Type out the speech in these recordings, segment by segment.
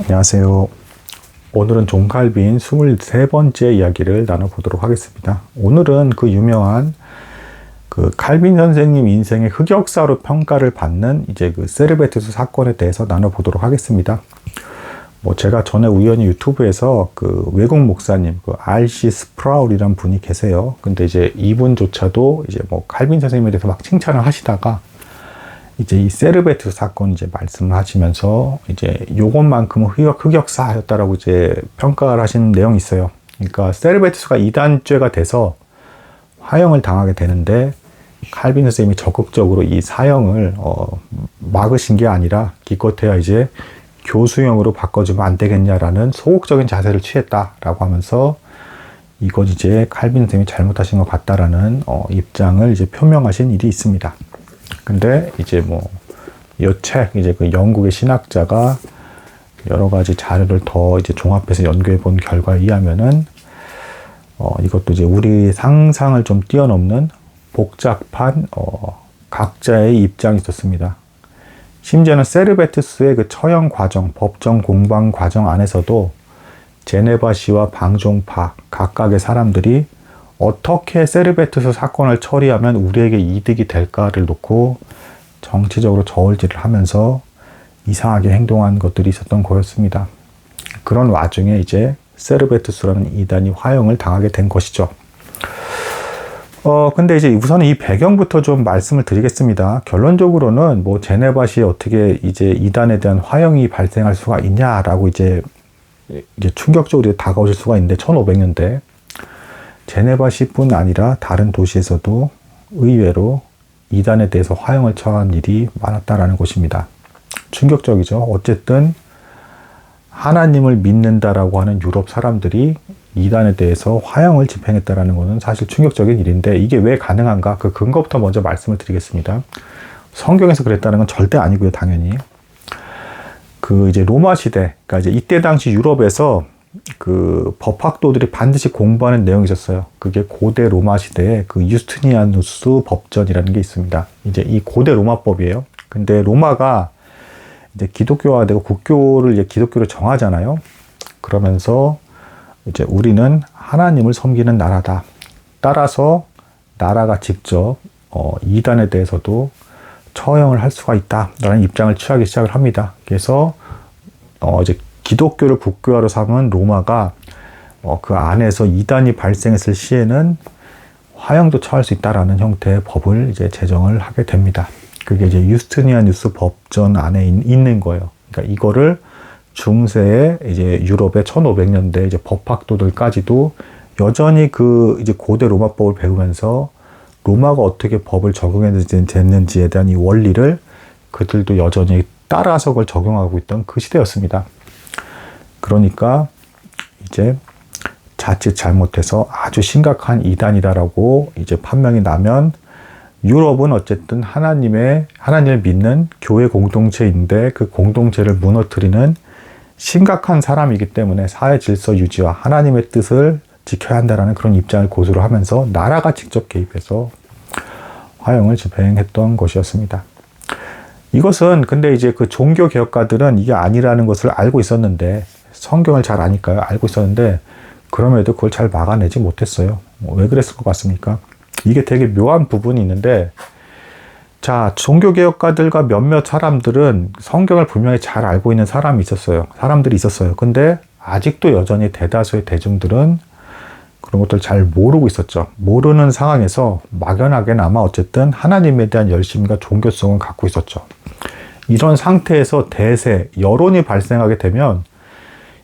안녕하세요. 오늘은 존 칼빈 23번째 이야기를 나눠보도록 하겠습니다. 오늘은 그 유명한 그 칼빈 선생님 인생의 흑역사로 평가를 받는 이제 그 세르베투스 사건에 대해서 나눠보도록 하겠습니다. 제가 전에 우연히 유튜브에서 그 외국 목사님, 그 R.C. 스프라울이란 분이 계세요. 근데 이제 이분조차도 이제 칼빈 선생님에 대해서 막 칭찬을 하시다가 이제 이 세르베투스 사건 이제 말씀을 하시면서 이제 요것만큼은 흑역사였다라고 이제 평가를 하신 내용이 있어요. 그러니까 세르베투스가 이단죄가 돼서 화형을 당하게 되는데 칼빈 선생님이 적극적으로 이 사형을 막으신 게 아니라 기껏해야 이제 교수형으로 바꿔주면 안 되겠냐라는 소극적인 자세를 취했다라고 하면서 이건 이제 칼빈 선생님이 잘못하신 것 같다라는 입장을 이제 표명하신 일이 있습니다. 근데 이제 이 책, 이제 그 영국의 신학자가 여러 가지 자료를 더 이제 종합해서 연구해 본 결과에 의하면은, 이것도 이제 우리 상상을 좀 뛰어넘는 복잡한, 각자의 입장이 있었습니다. 심지어는 세르베투스의 그 처형 과정, 법정 공방 과정 안에서도 제네바시와 방종파 각각의 사람들이 어떻게 세르베투스 사건을 처리하면 우리에게 이득이 될까를 놓고 정치적으로 저울질을 하면서 이상하게 행동한 것들이 있었던 거였습니다. 그런 와중에 이제 세르베투스라는 이단이 화형을 당하게 된 것이죠. 근데 이제 우선 이 배경부터 좀 말씀을 드리겠습니다. 결론적으로는 제네바시에 어떻게 이제 이단에 대한 화형이 발생할 수가 있냐라고 이제 충격적으로 다가오실 수가 있는데 1500년대 제네바시뿐 아니라 다른 도시에서도 의외로 이단에 대해서 화형을 처한 일이 많았다라는 것입니다. 충격적이죠. 어쨌든 하나님을 믿는다라고 하는 유럽 사람들이 이단에 대해서 화형을 집행했다라는 것은 사실 충격적인 일인데 이게 왜 가능한가? 그 근거부터 먼저 말씀을 드리겠습니다. 성경에서 그랬다는 건 절대 아니고요, 당연히. 그 이제 로마 시대, 그러니까 이제 이때 당시 유럽에서 그 법학도들이 반드시 공부하는 내용이 있었어요. 그게 고대 로마 시대에 그 유스티니아누스 법전이라는 게 있습니다. 이제 이 고대 로마법이에요. 근데 로마가 이제 기독교화되고 국교를 이제 기독교로 정하잖아요. 그러면서 이제 우리는 하나님을 섬기는 나라다. 따라서 나라가 직접 이단에 대해서도 처형을 할 수가 있다라는 입장을 취하기 시작을 합니다. 그래서 이제 기독교를 국교화로 삼은 로마가 그 안에서 이단이 발생했을 시에는 화형도 처할 수 있다라는 형태의 법을 이제 제정을 하게 됩니다. 그게 이제 유스티니아누스 법전 안에 있는 거예요. 그러니까 이거를 중세의 이제 유럽의 1500년대 이제 법학도들까지도 여전히 그 이제 고대 로마법을 배우면서 로마가 어떻게 법을 적용했는지에 대한 이 원리를 그들도 여전히 따라서 그걸 적용하고 있던 그 시대였습니다. 그러니까 이제 자칫 잘못해서 아주 심각한 이단이다라고 이제 판명이 나면 유럽은 어쨌든 하나님을 믿는 교회 공동체인데 그 공동체를 무너뜨리는 심각한 사람이기 때문에 사회 질서 유지와 하나님의 뜻을 지켜야 한다라는 그런 입장을 고수를 하면서 나라가 직접 개입해서 화형을 집행했던 것이었습니다. 이것은 근데 이제 그 종교 개혁가들은 이게 아니라는 것을 알고 있었는데 성경을 잘 아니까요. 알고 있었는데 그럼에도 그걸 잘 막아내지 못했어요. 왜 그랬을 것 같습니까? 이게 되게 묘한 부분이 있는데 자, 종교개혁가들과 몇몇 사람들은 성경을 분명히 잘 알고 있는 사람들이 있었어요. 근데 아직도 여전히 대다수의 대중들은 그런 것들 잘 모르고 있었죠. 모르는 상황에서 막연하게나마 어쨌든 하나님에 대한 열심과 종교성을 갖고 있었죠. 이런 상태에서 대세, 여론이 발생하게 되면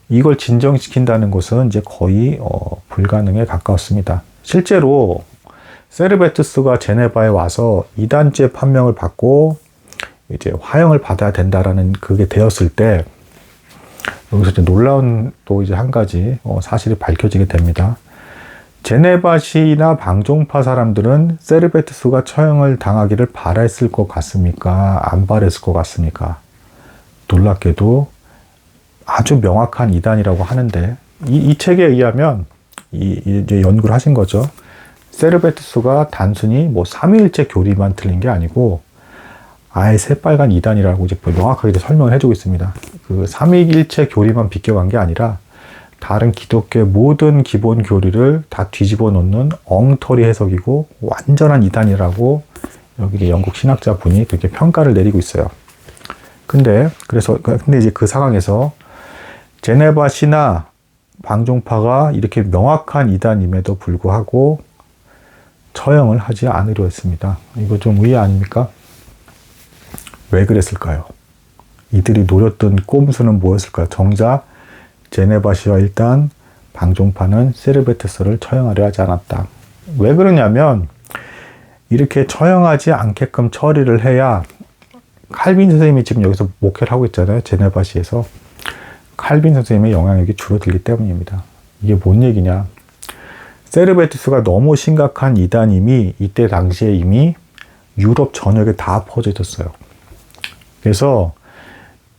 이걸 진정시킨다는 것은 이제 거의 불가능에 가까웠습니다. 실제로 세르베투스가 제네바에 와서 이단죄 판명을 받고 이제 화형을 받아야 된다라는 그게 되었을 때 여기서 이제 놀라운 또 이제 한 가지 사실이 밝혀지게 됩니다. 제네바시나 방종파 사람들은 세르베투스가 처형을 당하기를 바랬을 것 같습니까? 안 바랬을 것 같습니까? 놀랍게도 아주 명확한 이단이라고 하는데 이 책에 의하면 이제 연구를 하신 거죠. 세르베투스가 단순히 삼위일체 교리만 틀린 게 아니고 아예 새빨간 이단이라고 이제 명확하게 설명을 해주고 있습니다. 그 삼위일체 교리만 비껴간 게 아니라 다른 기독교의 모든 기본 교리를 다 뒤집어 놓는 엉터리 해석이고 완전한 이단이라고 여기 영국 신학자 분이 그렇게 평가를 내리고 있어요. 근데 이제 그 상황에서 제네바 시나 방종파가 이렇게 명확한 이단임에도 불구하고 처형을 하지 않으려 했습니다. 이거 좀 의아 아닙니까? 왜 그랬을까요? 이들이 노렸던 꼼수는 뭐였을까요? 정작 제네바시와 일단 방종파는 세르베트스를 처형하려 하지 않았다. 왜 그러냐면 이렇게 처형하지 않게끔 처리를 해야 칼빈 선생님이 지금 여기서 목회를 하고 있잖아요. 제네바시에서. 칼빈 선생님의 영향력이 줄어들기 때문입니다. 이게 뭔 얘기냐. 세르베트스가 너무 심각한 이단임이 이때 당시에 이미 유럽 전역에 다 퍼져 있었어요. 그래서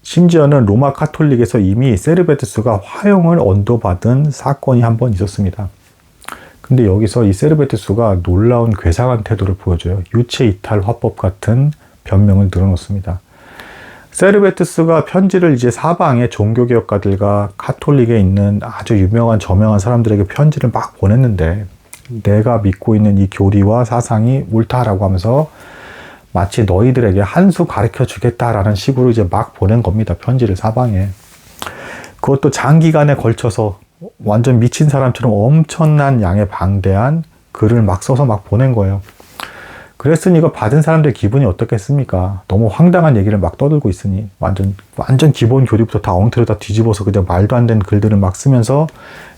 심지어는 로마 카톨릭에서 이미 세르베트스가 화형을 언도받은 사건이 한 번 있었습니다. 근데 여기서 이 세르베트스가 놀라운 괴상한 태도를 보여줘요. 유체 이탈 화법 같은 변명을 늘어놓습니다. 세르베트스가 편지를 이제 사방에 종교개혁가들과 카톨릭에 있는 아주 유명한 저명한 사람들에게 편지를 막 보냈는데 내가 믿고 있는 이 교리와 사상이 옳다라고 하면서 마치 너희들에게 한 수 가르쳐 주겠다라는 식으로 이제 막 보낸 겁니다. 편지를 사방에. 그것도 장기간에 걸쳐서 완전 미친 사람처럼 엄청난 양의 방대한 글을 막 써서 막 보낸 거예요. 그랬으니 이거 받은 사람들 기분이 어떻겠습니까? 너무 황당한 얘기를 막 떠들고 있으니 완전 기본 교리부터 다 엉터리 다 뒤집어서 그냥 말도 안 되는 글들을 막 쓰면서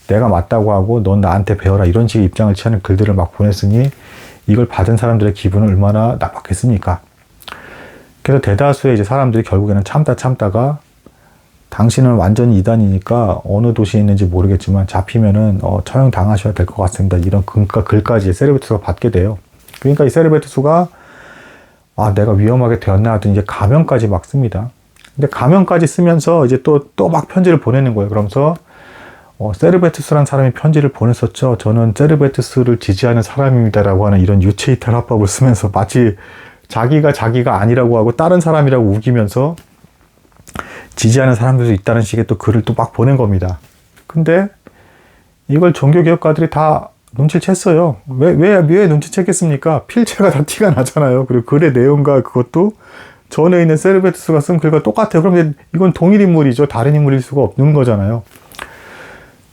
내가 맞다고 하고 넌 나한테 배워라 이런 식의 입장을 취하는 글들을 막 보냈으니 이걸 받은 사람들의 기분은 얼마나 나빴겠습니까? 그래서 대다수의 이제 사람들이 결국에는 참다가 당신은 완전히 이단이니까 어느 도시에 있는지 모르겠지만 잡히면은 처형 당하셔야 될 것 같습니다. 이런 글까지 세르베트스가 받게 돼요. 그러니까 이 세르베트스가 내가 위험하게 되었나 하더니 이제 가면까지 막 씁니다. 근데 가면까지 쓰면서 이제 또 막 편지를 보내는 거예요. 그러면서 세르베트스라는 사람이 편지를 보냈었죠. 저는 세르베트스를 지지하는 사람입니다라고 하는 이런 유체이탈 화법을 쓰면서 마치 자기가 아니라고 하고 다른 사람이라고 우기면서 지지하는 사람들도 있다는 식의 또 글을 또 막 보낸 겁니다. 근데 이걸 종교개혁가들이 다 눈치를 챘어요. 왜 눈치챘겠습니까? 필체가 다 티가 나잖아요. 그리고 글의 내용과 그것도 전에 있는 세르베트스가 쓴 글과 똑같아요. 그럼 이건 동일 인물이죠. 다른 인물일 수가 없는 거잖아요.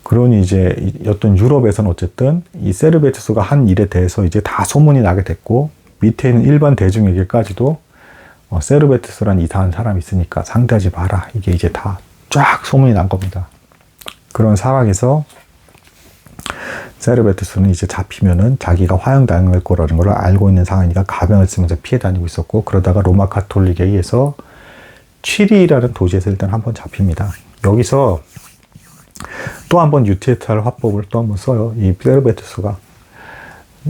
그러니 이제 어떤 유럽에서는 어쨌든 이 세르베트스가 한 일에 대해서 이제 다 소문이 나게 됐고 밑에 있는 일반 대중에게까지도 세르베트스란 이상한 사람이 있으니까 상대하지 마라. 이게 이제 다 쫙 소문이 난 겁니다. 그런 상황에서 세르베트스는 이제 잡히면은 자기가 화형당할 거라는 걸 알고 있는 상황이니까 가면을 쓰면서 피해 다니고 있었고 그러다가 로마 카톨릭에 의해서 취리라는 도시에서 일단 한번 잡힙니다. 여기서 또 한 번 유체이탈 화법을 또 한 번 써요. 이 세르베트스가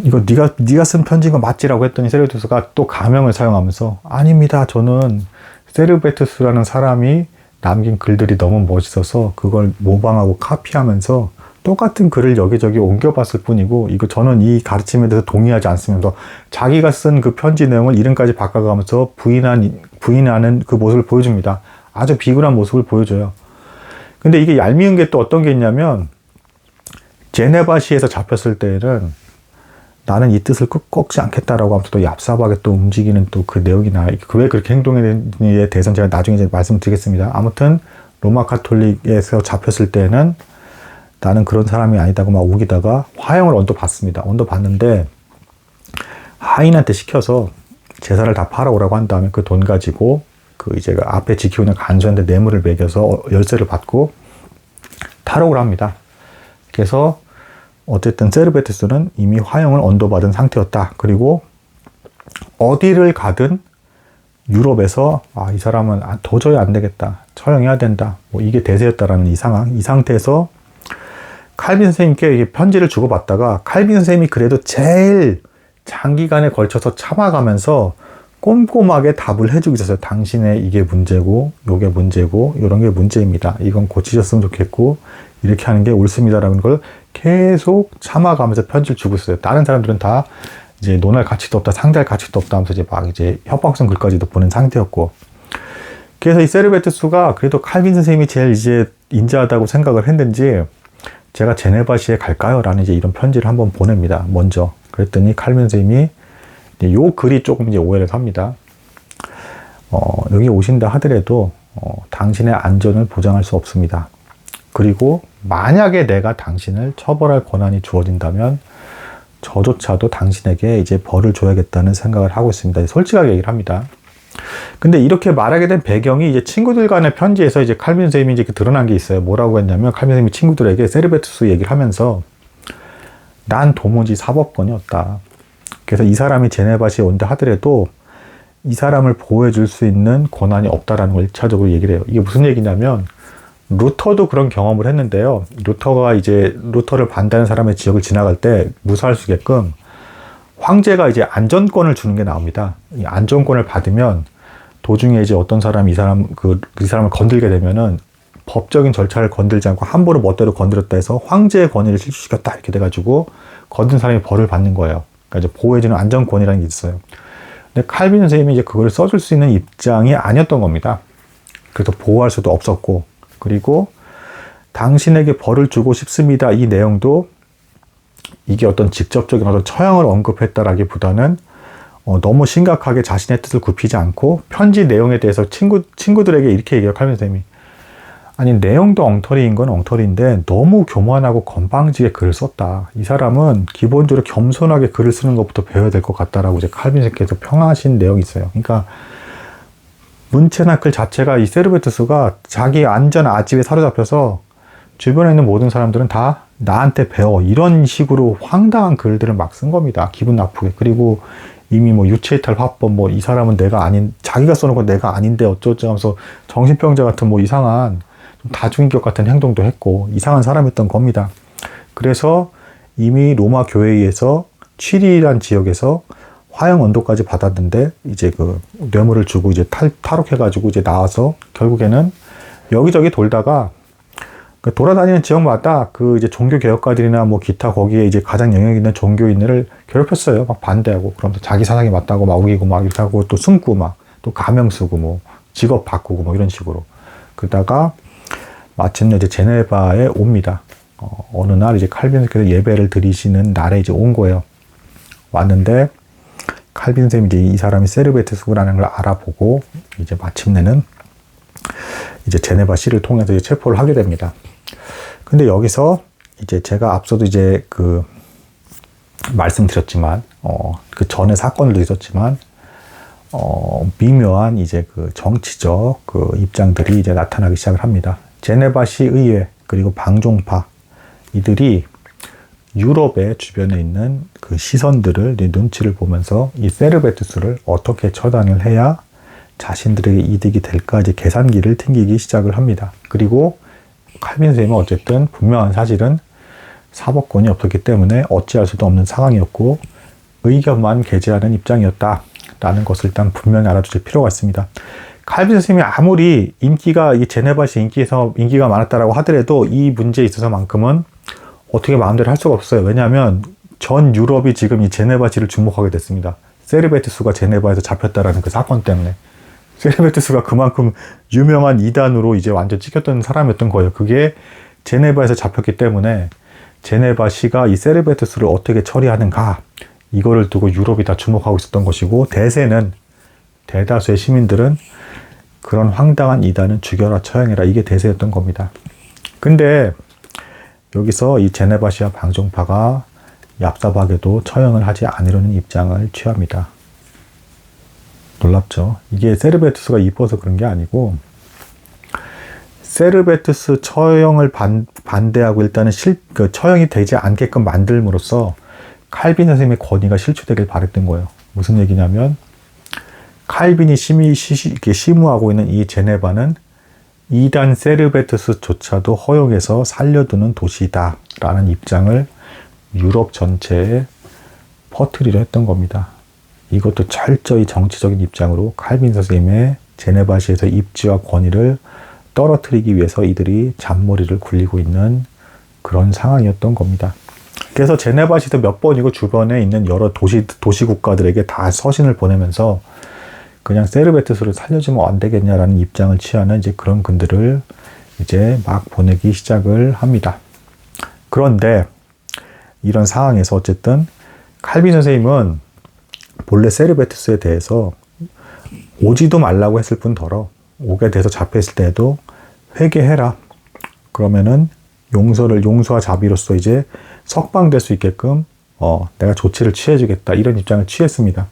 이거 네가 쓴 편지인 거 맞지라고 했더니 세르베트스가 또 가명을 사용하면서 아닙니다. 저는 세르베트스라는 사람이 남긴 글들이 너무 멋있어서 그걸 모방하고 카피하면서 똑같은 글을 여기저기 옮겨봤을 뿐이고 저는 이 가르침에 대해서 동의하지 않으면서 자기가 쓴 그 편지 내용을 이름까지 바꿔가면서 부인하는 그 모습을 보여줍니다. 아주 비굴한 모습을 보여줘요. 근데 이게 얄미운 게 또 어떤 게 있냐면 제네바시에서 잡혔을 때에는 나는 이 뜻을 꺾지 않겠다라고 하면서 또 얍삽하게 또 움직이는 또 그 내용이 나와요. 왜 그렇게 행동에 대해서는 제가 나중에 이제 말씀드리겠습니다. 아무튼 로마 카톨릭에서 잡혔을 때는 나는 그런 사람이 아니다고 막 우기다가 화형을 언도받습니다. 언도받는데 하인한테 시켜서 제사를 다 팔아오라고 한 다음에 그 돈 가지고 이제 앞에 지키고 있는 간수한테 뇌물을 매겨서 열쇠를 받고 탈옥을 합니다. 그래서 어쨌든 세르베트스는 이미 화형을 언도받은 상태였다. 그리고 어디를 가든 유럽에서 이 사람은 도저히 안 되겠다. 처형해야 된다. 이게 대세였다라는 이 상황. 이 상태에서 칼빈 선생님께 이게 편지를 주고받다가 칼빈 선생님이 그래도 제일 장기간에 걸쳐서 참아가면서 꼼꼼하게 답을 해주고 있었어요. 당신의 이게 문제고, 요게 문제고, 요런 게 문제입니다. 이건 고치셨으면 좋겠고, 이렇게 하는 게 옳습니다라는 걸 계속 참아가면서 편지를 주고 있어요. 다른 사람들은 다 이제 논할 가치도 없다, 상대할 가치도 없다 하면서 이제 막 이제 협박성 글까지도 보낸 상태였고. 그래서 이 세르베투스가 그래도 칼빈 선생님이 제일 이제 인자하다고 생각을 했는지 제가 제네바시에 갈까요? 라는 이제 이런 편지를 한번 보냅니다. 먼저. 그랬더니 칼빈 선생님이 요 글이 조금 이제 오해를 삽니다. 여기 오신다 하더라도 당신의 안전을 보장할 수 없습니다. 그리고 만약에 내가 당신을 처벌할 권한이 주어진다면 저조차도 당신에게 이제 벌을 줘야겠다는 생각을 하고 있습니다. 솔직하게 얘기를 합니다. 근데 이렇게 말하게 된 배경이 이제 친구들 간의 편지에서 이제 칼빈 선생님이 이제 드러난 게 있어요. 뭐라고 했냐면 칼빈 선생님이 친구들에게 세르베투스 얘기를 하면서 난 도무지 사법권이었다. 그래서 이 사람이 제네바시에 온다 하더라도 이 사람을 보호해 줄 수 있는 권한이 없다라는 걸 1차적으로 얘기를 해요. 이게 무슨 얘기냐면 루터도 그런 경험을 했는데요. 루터가 이제 루터를 반대하는 사람의 지역을 지나갈 때 무사할 수 있게끔 황제가 이제 안전권을 주는 게 나옵니다. 이 안전권을 받으면 도중에 이제 어떤 사람이 이 사람을 건들게 되면은 법적인 절차를 건들지 않고 함부로 멋대로 건드렸다 해서 황제의 권위를 실추시켰다 이렇게 돼가지고 건든 사람이 벌을 받는 거예요. 그러니까 이제 보호해주는 안전권이라는 게 있어요. 근데 칼빈 선생님이 이제 그걸 써줄 수 있는 입장이 아니었던 겁니다. 그래서 보호할 수도 없었고, 그리고 당신에게 벌을 주고 싶습니다. 이 내용도 이게 어떤 직접적인 어떤 처형을 언급했다라기보다는 너무 심각하게 자신의 뜻을 굽히지 않고 편지 내용에 대해서 친구들에게 이렇게 얘기해요. 칼빈 선생님이. 아니 내용도 엉터리인 건 엉터리인데 너무 교만하고 건방지게 글을 썼다. 이 사람은 기본적으로 겸손하게 글을 쓰는 것부터 배워야 될 것 같다라고 이제 칼빈 선생님께서 평하신 내용이 있어요. 그러니까 문체나 글 자체가 이 세르베투스가 자기 안전 아집에 사로잡혀서 주변에 있는 모든 사람들은 다 나한테 배워 이런 식으로 황당한 글들을 막 쓴 겁니다. 기분 나쁘게. 그리고 이미 뭐 유체이탈 화법 뭐 이 사람은 내가 아닌 자기가 써놓은 건 내가 아닌데 어쩌고 하면서 정신병자 같은 뭐 이상한 좀 다중인격 같은 행동도 했고 이상한 사람이었던 겁니다. 그래서 이미 로마 교회에서 취리란 지역에서 화형 언도까지 받았는데 이제 그 뇌물을 주고 이제 탈옥해가지고 이제 나와서 결국에는 여기저기 돌다가 돌아다니는 지역마다 그 이제 종교 개혁가들이나 뭐 기타 거기에 이제 가장 영향 있는 종교인들을 괴롭혔어요. 막 반대하고 그러면서 자기 사상이 맞다고 막 우기고 막 이렇게 하고 또 숨고 막 또 가명 쓰고 뭐 직업 바꾸고 뭐 이런 식으로 그러다가 마침내 이제 제네바에 옵니다. 어느 날 이제 칼빈께서 예배를 드리시는 날에 이제 온 거예요. 왔는데 칼빈 선생님이 이제 이 사람이 세르베투스라는 걸 알아보고 이제 마침내는 이제 제네바시를 통해서 이제 체포를 하게 됩니다. 근데 여기서 이제 제가 앞서도 이제 그 말씀드렸지만 그 전에 사건들도 있었지만 미묘한 이제 그 정치적 그 입장들이 이제 나타나기 시작을 합니다. 제네바시 의회 그리고 방종파 이들이 유럽의 주변에 있는 그 시선들을 눈치를 보면서 이 세르베투스를 어떻게 처단을 해야 자신들에게 이득이 될까 이제 계산기를 튕기기 시작을 합니다. 그리고 칼빈 선생님은 어쨌든 분명한 사실은 사법권이 없었기 때문에 어찌할 수도 없는 상황이었고 의견만 게재하는 입장이었다라는 것을 일단 분명히 알아두실 필요가 있습니다. 칼빈 선생님이 아무리 인기가 이 제네바시 인기가 많았다라고 하더라도 이 문제에 있어서만큼은 어떻게 마음대로 할 수가 없어요. 왜냐하면 전 유럽이 지금 이 제네바시를 주목하게 됐습니다. 세르베투스가 제네바에서 잡혔다라는 그 사건 때문에. 세르베투스가 그만큼 유명한 이단으로 이제 완전 찍혔던 사람이었던 거예요. 그게 제네바에서 잡혔기 때문에 제네바시가 이 세르베투스를 어떻게 처리하는가 이거를 두고 유럽이 다 주목하고 있었던 것이고 대다수의 시민들은 그런 황당한 이단은 죽여라 처형해라 이게 대세였던 겁니다. 근데 여기서 이 제네바시와 방종파가 얍삽하게도 처형을 하지 않으려는 입장을 취합니다. 놀랍죠. 이게 세르베투스가 이뻐서 그런 게 아니고 세르베투스 처형을 반대하고 일단은 그 처형이 되지 않게끔 만들므로써 칼빈 선생님의 권위가 실추되길 바랬던 거예요. 무슨 얘기냐면 칼빈이 심우하고 있는 이 제네바는 이단 세르베투스조차도 허용해서 살려두는 도시다 라는 입장을 유럽 전체에 퍼뜨리려 했던 겁니다. 이것도 철저히 정치적인 입장으로 칼빈 선생님의 제네바시에서 입지와 권위를 떨어뜨리기 위해서 이들이 잔머리를 굴리고 있는 그런 상황이었던 겁니다. 그래서 제네바시도 몇 번이고 주변에 있는 여러 도시 국가들에게 다 서신을 보내면서 그냥 세르베투스를 살려주면 안 되겠냐라는 입장을 취하는 이제 그런 글들을 이제 막 보내기 시작을 합니다. 그런데 이런 상황에서 어쨌든 칼빈 선생님은 본래 세르베투스에 대해서 오지도 말라고 했을 뿐더러 오게 돼서 잡혀있을 때에도 회개해라. 그러면은 용서와 자비로서 이제 석방될 수 있게끔 내가 조치를 취해주겠다. 이런 입장을 취했습니다.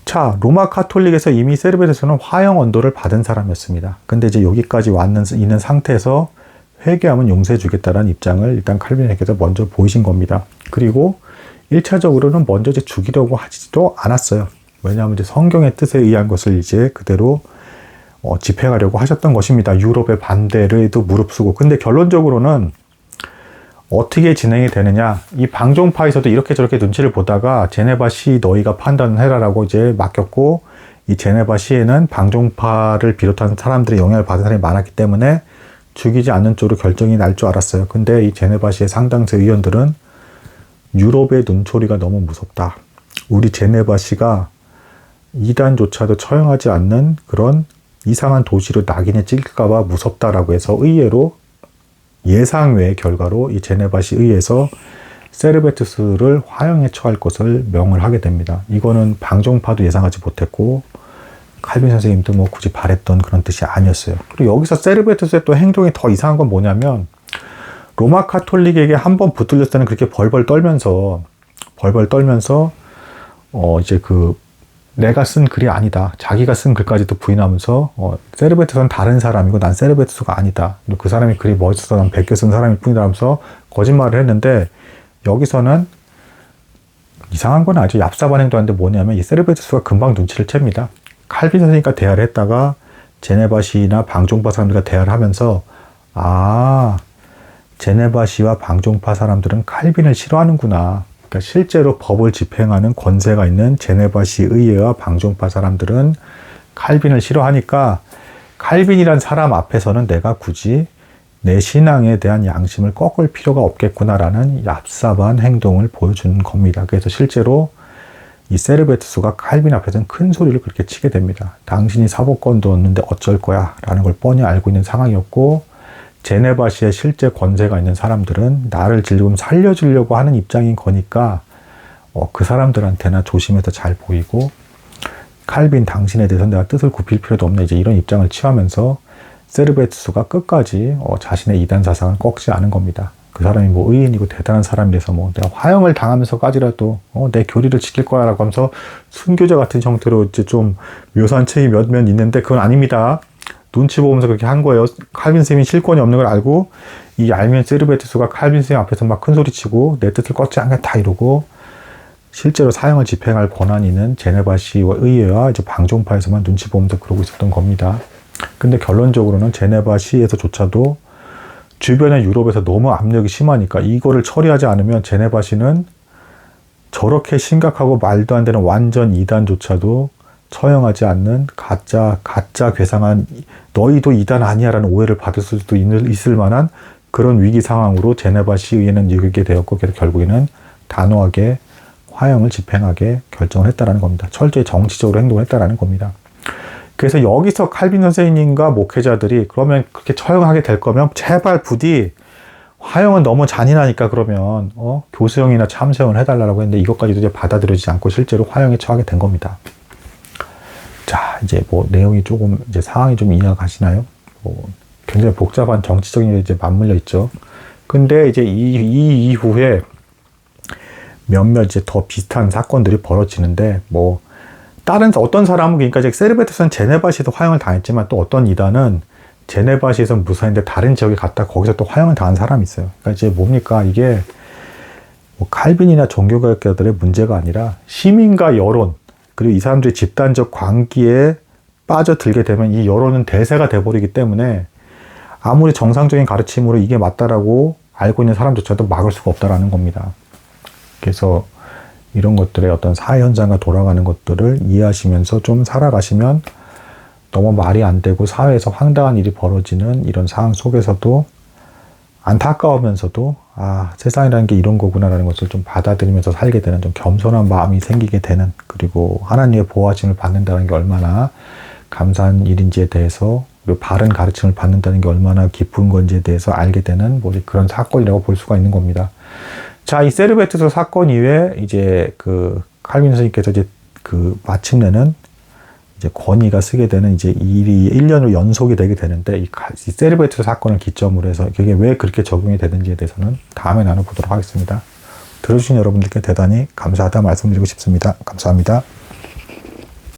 자, 로마 카톨릭에서 이미 세르베투스는 화형 언도를 받은 사람이었습니다. 근데 이제 여기까지 있는 상태에서 회개하면 용서해주겠다라는 입장을 일단 칼빈에게서 먼저 보이신 겁니다. 그리고 1차적으로는 먼저 이제 죽이려고 하지도 않았어요. 왜냐하면 이제 성경의 뜻에 의한 것을 이제 그대로 집행하려고 하셨던 것입니다. 유럽의 반대를도 무릅쓰고. 근데 결론적으로는 어떻게 진행이 되느냐. 이 방종파에서도 이렇게 저렇게 눈치를 보다가 제네바 시 너희가 판단해라라고 이제 맡겼고, 이 제네바 시에는 방종파를 비롯한 사람들의 영향을 받은 사람이 많았기 때문에 죽이지 않는 쪽으로 결정이 날 줄 알았어요. 근데 이 제네바 시의 상당수 의원들은 유럽의 눈초리가 너무 무섭다. 우리 제네바 시가 이단조차도 처형하지 않는 그런 이상한 도시로 낙인에 찍힐까봐 무섭다라고 해서 의외로 예상외의 결과로 이 제네바시 의회에서 세르베투스를 화형에 처할 것을 명을 하게 됩니다. 이거는 방종파도 예상하지 못했고 칼빈 선생님도 뭐 굳이 바랬던 그런 뜻이 아니었어요. 그리고 여기서 세르베투스의 또 행동이 더 이상한 건 뭐냐면 로마 카톨릭에게 한번 붙들렸을 때는 그렇게 벌벌 떨면서 이제 내가 쓴 글이 아니다. 자기가 쓴 글까지도 부인하면서 세르베투스는 다른 사람이고 난 세르베투스가 아니다. 그 사람이 글이 멋있어서 난 베껴 쓴 사람일 뿐이다 하면서 거짓말을 했는데 여기서는 이상한 건 아주 얍삽한 행동인데 뭐냐면 이 세르베투스가 금방 눈치를 챕니다. 칼빈 선생님과 대화를 했다가 제네바시나 방종파 사람들과 대화를 하면서 제네바시와 방종파 사람들은 칼빈을 싫어하는구나. 그러니까 실제로 법을 집행하는 권세가 있는 제네바시 의회와 방종파 사람들은 칼빈을 싫어하니까 칼빈이란 사람 앞에서는 내가 굳이 내 신앙에 대한 양심을 꺾을 필요가 없겠구나라는 얍삽한 행동을 보여주는 겁니다. 그래서 실제로 이 세르베투스가 칼빈 앞에서는 큰 소리를 그렇게 치게 됩니다. 당신이 사법권도 없는데 어쩔 거야 라는 걸 뻔히 알고 있는 상황이었고 제네바시의 실제 권세가 있는 사람들은 나를 지금 살려주려고 하는 입장인 거니까 그 사람들한테나 조심해서 잘 보이고 칼빈 당신에 대해서 내가 뜻을 굽힐 필요도 없네 이제 이런 입장을 취하면서 세르베투스가 끝까지 자신의 이단 사상을 꺾지 않은 겁니다. 그 사람이 뭐 의인이고 대단한 사람이라서 뭐 내가 화형을 당하면서까지라도 내 교리를 지킬 거야 라고 하면서 순교자 같은 형태로 이제 좀 묘사한 책이 몇몇 있는데 그건 아닙니다. 눈치 보면서 그렇게 한 거예요. 칼빈 선생님이 실권이 없는 걸 알고 이 알면 세르베투스가 칼빈 선생님 앞에서 막 큰 소리치고 내 뜻을 꺾지 않겠다 이러고 실제로 사형을 집행할 권한이 있는 제네바시 의회와 이제 방종파에서만 눈치 보면서 그러고 있었던 겁니다. 근데 결론적으로는 제네바시에서조차도 주변의 유럽에서 너무 압력이 심하니까 이거를 처리하지 않으면 제네바시는 저렇게 심각하고 말도 안 되는 완전 이단조차도 처형하지 않는 가짜 괴상한 너희도 이단 아니야 라는 오해를 받을 수도 있을 만한 그런 위기 상황으로 제네바시 의회는 이르게 되었고 그래서 결국에는 단호하게 화형을 집행하게 결정을 했다라는 겁니다. 철저히 정치적으로 행동을 했다라는 겁니다. 그래서 여기서 칼빈 선생님과 목회자들이 그러면 그렇게 처형하게 될 거면 제발 부디 화형은 너무 잔인하니까 그러면 교수형이나 참수형을 해달라고 했는데 이것까지도 이제 받아들여지지 않고 실제로 화형에 처하게 된 겁니다. 자, 이제 뭐 내용이 조금 이제 상황이 좀 이해가 가시나요? 굉장히 복잡한 정치적인 일이 이제 맞물려 있죠. 근데 이제 이 이후에 몇몇 이제 더 비슷한 사건들이 벌어지는데 뭐 다른 어떤 사람은 그러니까 이제 세르베투스는 제네바시에서 화형을 당했지만 또 어떤 이단은 제네바시에서 무사했는데 다른 지역에 갔다 거기서 또 화형을 당한 사람이 있어요. 그러니까 이제 뭡니까 이게 뭐 칼빈이나 종교개혁자들의 문제가 아니라 시민과 여론 그리고 이 사람들의 집단적 광기에 빠져들게 되면 이 여론은 대세가 돼버리기 때문에 아무리 정상적인 가르침으로 이게 맞다라고 알고 있는 사람조차도 막을 수가 없다라는 겁니다. 그래서 이런 것들의 어떤 사회 현장과 돌아가는 것들을 이해하시면서 좀 살아가시면 너무 말이 안 되고 사회에서 황당한 일이 벌어지는 이런 상황 속에서도 안타까우면서도 아, 세상이라는 게 이런 거구나라는 것을 좀 받아들이면서 살게 되는 좀 겸손한 마음이 생기게 되는, 그리고 하나님의 보호하심을 받는다는 게 얼마나 감사한 일인지에 대해서, 그리고 바른 가르침을 받는다는 게 얼마나 기쁜 건지에 대해서 알게 되는 뭐 그런 사건이라고 볼 수가 있는 겁니다. 자, 이 세르베투스 사건 이후에 이제 그 칼빈 선생님께서 이제 그 마침내는 이제 권위가 쓰게 되는 이제 일이 1년으로 연속이 되게 되는데, 이 세르베투스 사건을 기점으로 해서 그게 왜 그렇게 적용이 되는지에 대해서는 다음에 나눠보도록 하겠습니다. 들어주신 여러분들께 대단히 감사하다 말씀드리고 싶습니다. 감사합니다.